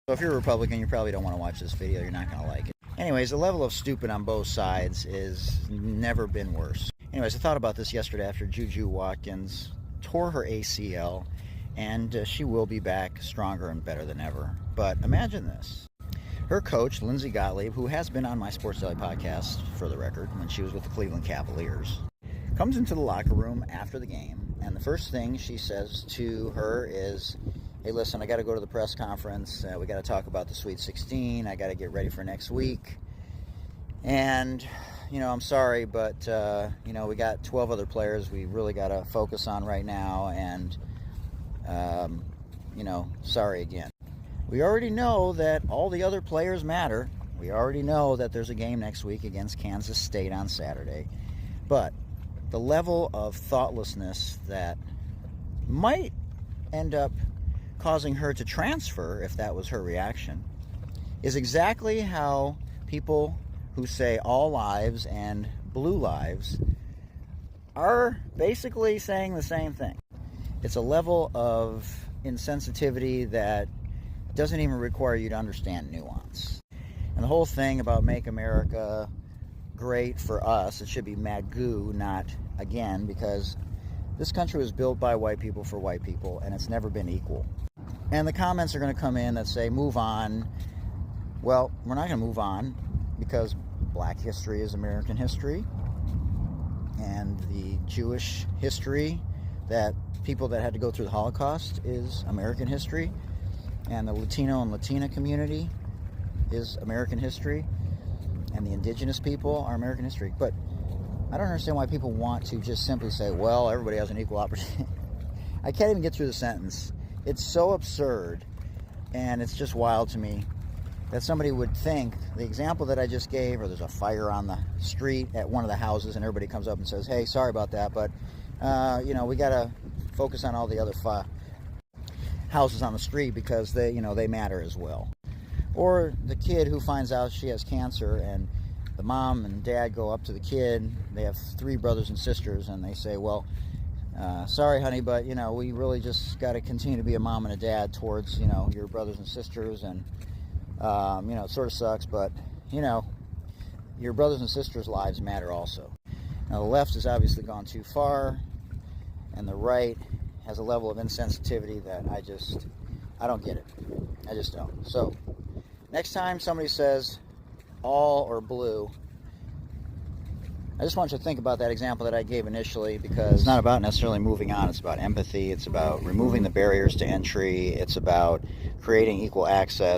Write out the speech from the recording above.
So if you're a Republican, you probably don't want to watch this video. You're not going to like it. Anyways, the level of stupid on both sides is never been worse. Anyways, I thought about this yesterday after Juju Watkins tore her ACL, and she will be back stronger and better than ever. But imagine this. Her coach, Lindsay Gottlieb, who has been on my Sports Daily podcast, for the record, when she was with the Cleveland Cavaliers, comes into the locker room after the game, and the first thing she says to her is, hey, listen, I got to go to the press conference. We got to talk about the Sweet 16. I got to get ready for next week. And, I'm sorry, but, we got 12 other players we really got to focus on right now. And, sorry again. We already know that all the other players matter. We already know that there's a game next week against Kansas State on Saturday. But the level of thoughtlessness that might end up causing her to transfer, if that was her reaction, is exactly how people who say all lives and blue lives are basically saying the same thing. It's a level of insensitivity that doesn't even require you to understand nuance. And the whole thing about Make America Great for us, it should be MAGOO, not again, because this country was built by white people for white people, and it's never been equal. And the comments are going to come in that say, move on. Well, we're not going to move on because black history is American history, and the Jewish history, that people that had to go through the Holocaust, is American history, and the Latino and Latina community is American history, and the indigenous people are American history. But I don't understand why people want to just simply say, well, everybody has an equal opportunity. I can't even get through the sentence. It's so absurd, and it's just wild to me that somebody would think the example that I just gave, or there's a fire on the street at one of the houses and everybody comes up and says, hey, sorry about that, but we got to focus on all the other houses on the street because they matter as well. Or the kid who finds out she has cancer, and the mom and dad go up to the kid. They have 3 brothers and sisters, and they say, well, sorry, honey, but, we really just got to continue to be a mom and a dad towards, your brothers and sisters. And, it sort of sucks, but, your brothers and sisters' lives matter also. Now, the left has obviously gone too far, and the right has a level of insensitivity that I don't get it. I just don't. So, next time somebody says all or blue, I just want you to think about that example that I gave initially, because it's not about necessarily moving on. It's about empathy. It's about removing the barriers to entry. It's about creating equal access.